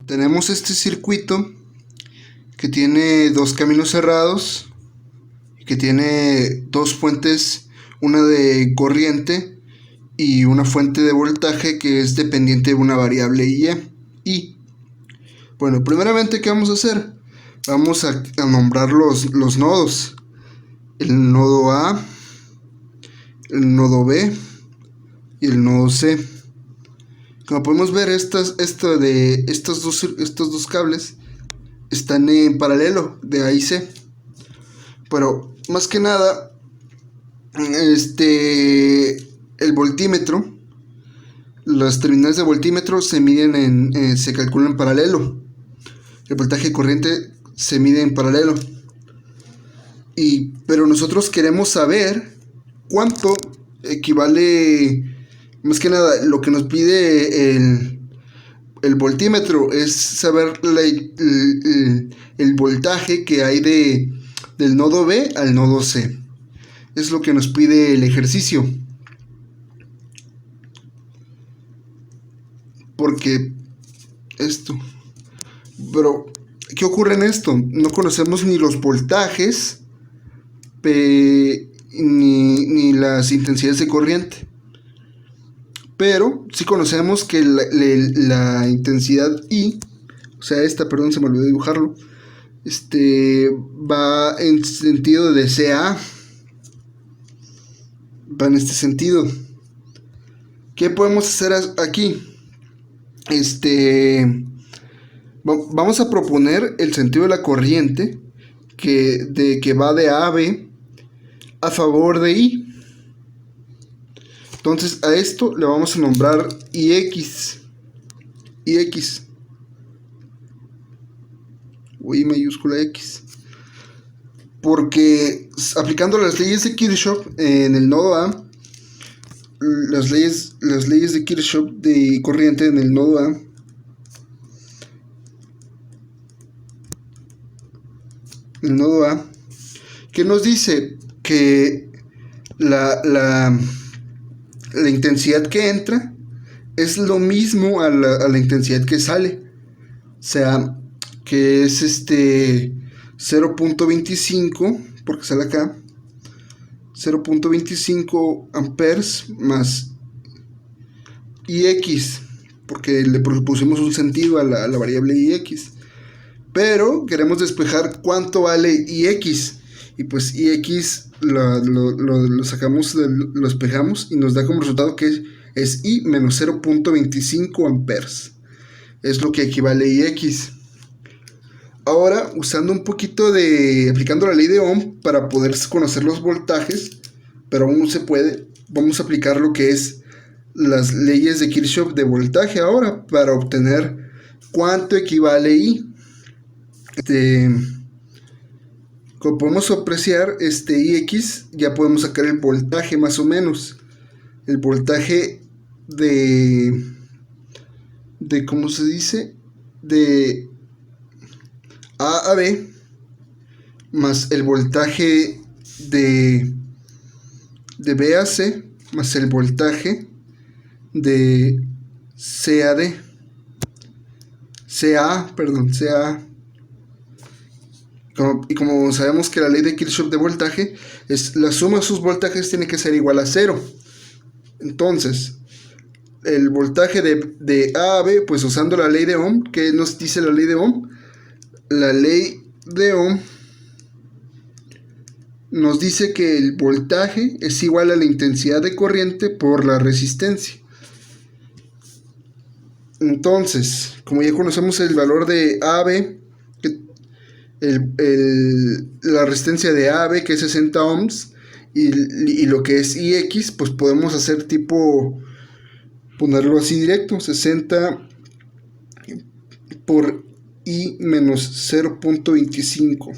tenemos este circuito que tiene dos caminos cerrados, que tiene dos fuentes, una de corriente y una fuente de voltaje que es dependiente de una variable I. Bueno, primeramente, ¿qué vamos a hacer? Vamos a nombrar los nodos. El nodo A, el nodo B y el nodo C. Como podemos ver, estos dos cables están en paralelo de A y C. Pero más que nada, el voltímetro, las terminales de voltímetro se miden se calculan en paralelo. El voltaje corriente se mide en paralelo. Pero nosotros queremos saber cuánto equivale, más que nada, lo que nos pide el voltímetro es saber el voltaje que hay del nodo B al nodo C. Es lo que nos pide el ejercicio. Porque pero ¿qué ocurre en esto? No conocemos ni los voltajes ni las intensidades de corriente, pero sí conocemos que la intensidad I, o sea perdón, se me olvidó dibujarlo, va en sentido de CA, va en este sentido. ¿Qué podemos hacer aquí? Vamos a proponer el sentido de la corriente que va de A a B a favor de I. Entonces a esto le vamos a nombrar IX. O I mayúscula X. Porque aplicando las leyes de Kirchhoff en el nodo A, las leyes de Kirchhoff de corriente en el nodo A, que nos dice que la intensidad que entra es lo mismo a la intensidad que sale, o sea que es 0.25, porque sale acá 0.25 amperes más IX, porque le pusimos un sentido a la variable IX, pero queremos despejar cuánto vale IX, y pues IX lo sacamos, lo despejamos y nos da como resultado que es I menos 0.25 amperes, es lo que equivale IX. Ahora, usando un poquito aplicando la ley de Ohm para poder conocer los voltajes, pero aún no se puede, vamos a aplicar lo que es las leyes de Kirchhoff de voltaje ahora para obtener cuánto equivale I. Como podemos apreciar, IX, ya podemos sacar el voltaje más o menos. El voltaje ¿cómo se dice? De A a B, más el voltaje de B a C, más el voltaje de C a D. CA. Y como sabemos que la ley de Kirchhoff de voltaje es la suma de sus voltajes tiene que ser igual a 0. Entonces, el voltaje de A a B, pues usando la ley de Ohm, ¿qué nos dice la ley de Ohm? La ley de Ohm nos dice que el voltaje es igual a la intensidad de corriente por la resistencia. Entonces, como ya conocemos el valor de AB, la resistencia de AB, que es 60 ohms, y lo que es IX, pues podemos hacer ponerlo así directo, 60 por I menos 0.25,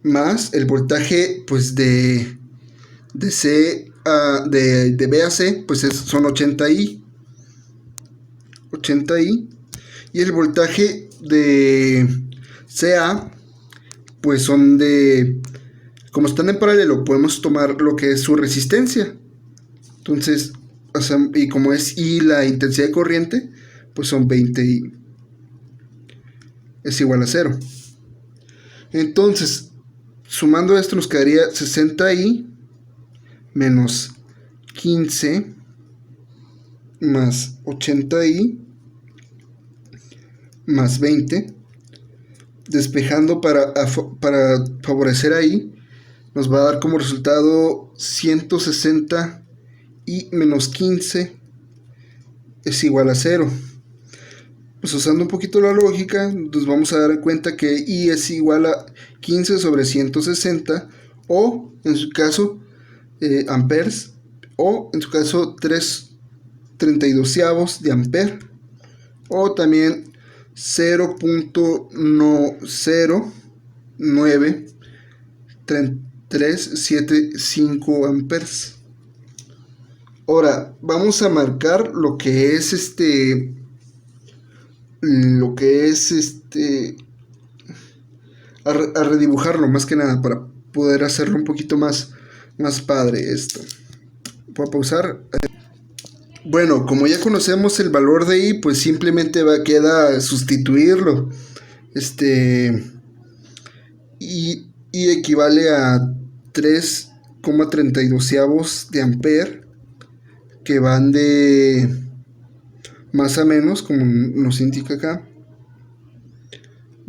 más el voltaje pues de B a C, pues son 80I, y el voltaje de CA, pues son como están en paralelo, podemos tomar lo que es su resistencia. Entonces, y como es I la intensidad de corriente, pues son 20I. es igual a 0. Entonces, sumando esto nos quedaría 60i menos 15 más 80i más 20. Despejando para favorecer ahí, nos va a dar como resultado 160 y menos 15 es igual a 0. Pues usando un poquito la lógica, nos vamos a dar cuenta que i es igual a 15 sobre 160, o en su caso amperes, o en su caso 3/32 de amper, o también 0.093375 amperes. Ahora vamos a marcar lo que es a redibujarlo más que nada para poder hacerlo un poquito más padre esto. Voy a pausar. Bueno, como ya conocemos el valor de i, pues simplemente queda sustituirlo. I equivale a 3,32 de amper, que van de más a menos, como nos indica acá.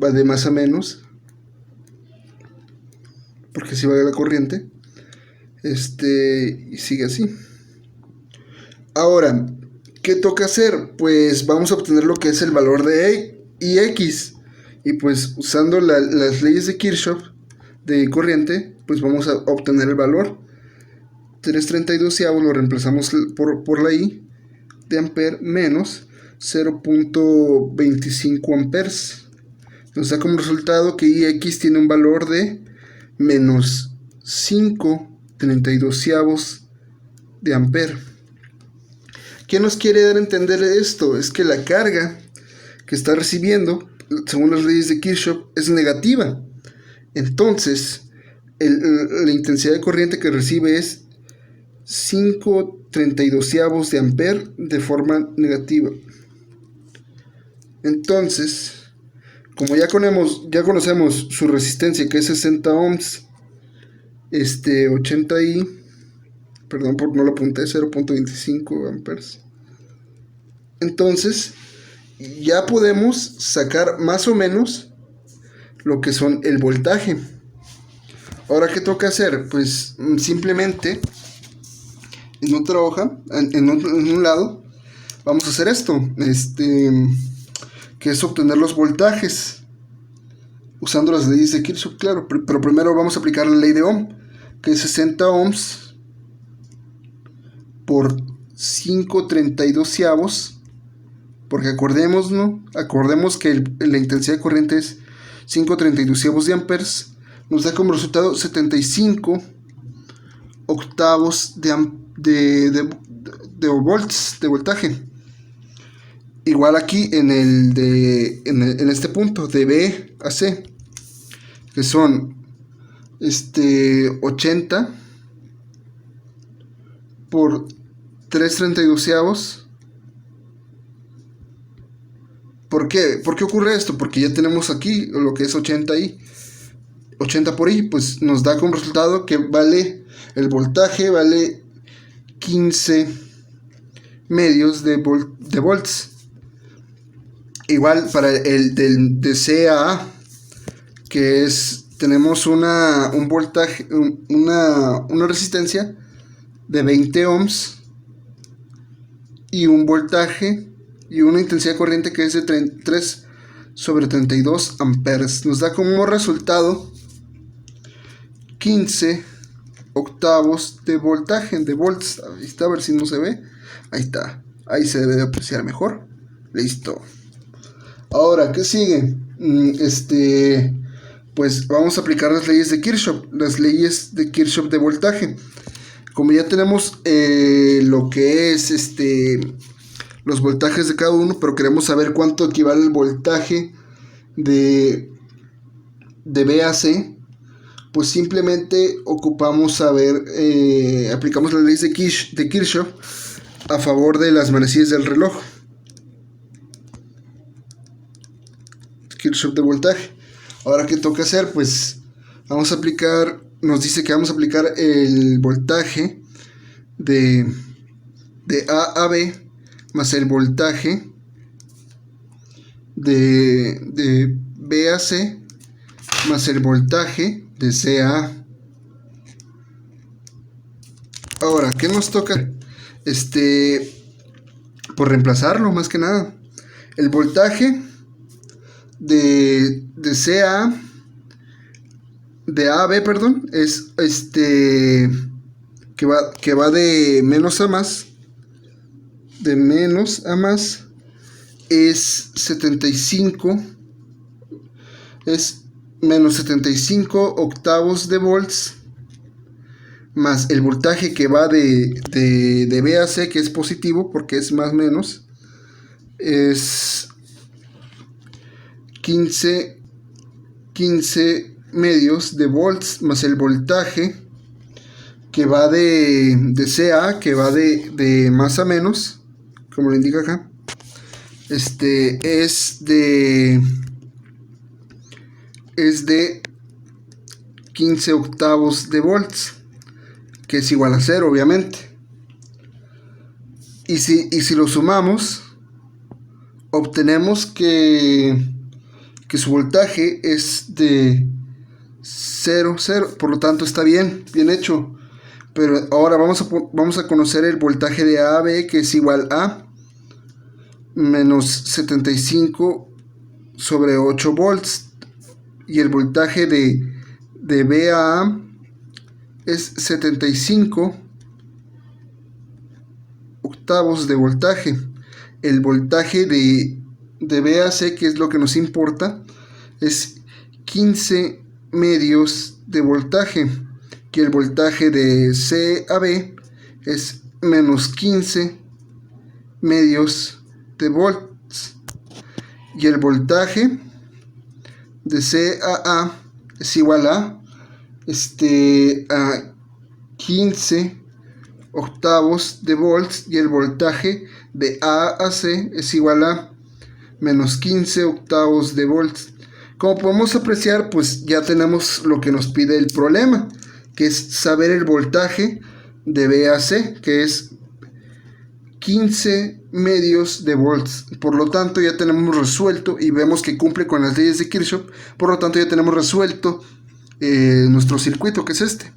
Va de más a menos, porque así va la corriente. Y sigue así. Ahora, ¿qué toca hacer? Pues vamos a obtener lo que es el valor de Ix. Y pues usando las leyes de Kirchhoff de corriente, pues vamos a obtener el valor. 3/32 lo reemplazamos por la I de amper menos 0.25 amperes. Nos da como resultado que Ix tiene un valor de menos 5/32 de amper. ¿Qué nos quiere dar a entender esto? Es que la carga que está recibiendo, según las leyes de Kirchhoff, es negativa. Entonces, la intensidad de corriente que recibe es 5/32 de amper de forma negativa. Entonces, como ya conocemos su resistencia, que es 60 ohms, 80i, perdón por no lo apunté, 0.25 amperes. Entonces, ya podemos sacar más o menos lo que son el voltaje. Ahora, ¿qué toca hacer? Pues simplemente en otra hoja, en un lado, vamos a hacer esto, que es obtener los voltajes usando las leyes de Kirchhoff, claro, pero primero vamos a aplicar la ley de Ohm, que es 60 ohms por 5/32, porque acordemos que la intensidad de corriente es 5/32 de amperes, nos da como resultado 75 octavos de volts, de voltaje. Igual aquí en este punto de B a C, que son 80 por 3/32. ¿Por qué? ¿Por qué ocurre esto? Porque ya tenemos aquí lo que es 80i. 80 por i, pues nos da como resultado que el voltaje vale 15 medios de volts. Igual para el de C a A, que tenemos un voltaje, una resistencia de 20 ohms y un voltaje y una intensidad de corriente que es de 3/32 amperes. Nos da como resultado 15 octavos de voltaje, de volts. Ahí está, a ver si no se ve. Ahí está, ahí se debe apreciar mejor. Listo. Ahora, ¿qué sigue? Pues vamos a aplicar las leyes de Kirchhoff, de voltaje. Como ya tenemos lo que es los voltajes de cada uno, pero queremos saber cuánto equivale el voltaje de B a C, pues simplemente aplicamos las leyes de Kirchhoff a favor de las manecillas del reloj. Kirchhoff de voltaje. Ahora, ¿qué toca hacer? Pues vamos a aplicar, nos dice que vamos a aplicar el voltaje de A a B más el voltaje de B a C más el voltaje de C a A. Ahora, ¿qué nos toca? Por reemplazarlo, más que nada. El voltaje de C a A, de A a B, perdón, es que va de menos a más. De menos a más es 75. Es menos 75 octavos de volts, más el voltaje que va de B a C, que es positivo porque es más menos, es 15 medios de volts, más el voltaje que va de CA, que va de más a menos, como lo indica acá, es de 15 octavos de volts, que es igual a 0, obviamente. Y si lo sumamos, obtenemos que su voltaje es de 0, 0, por lo tanto está bien hecho. Pero ahora vamos a conocer el voltaje de A a B, que es igual a menos 75 sobre 8 volts. Y el voltaje de B a A es 75 octavos de voltaje. El voltaje de B a C, que es lo que nos importa, es 15 medios de voltaje. Que el voltaje de C a B es menos 15 medios de volts. Y el voltaje de C a A es igual a 15 octavos de volts, y el voltaje de A a C es igual a menos 15 octavos de volts. Como podemos apreciar, pues ya tenemos lo que nos pide el problema, que es saber el voltaje de B a C, que es 15 medios de volts. Por lo tanto, ya tenemos resuelto y vemos que cumple con las leyes de Kirchhoff. Por lo tanto, ya tenemos resuelto nuestro circuito, que es este.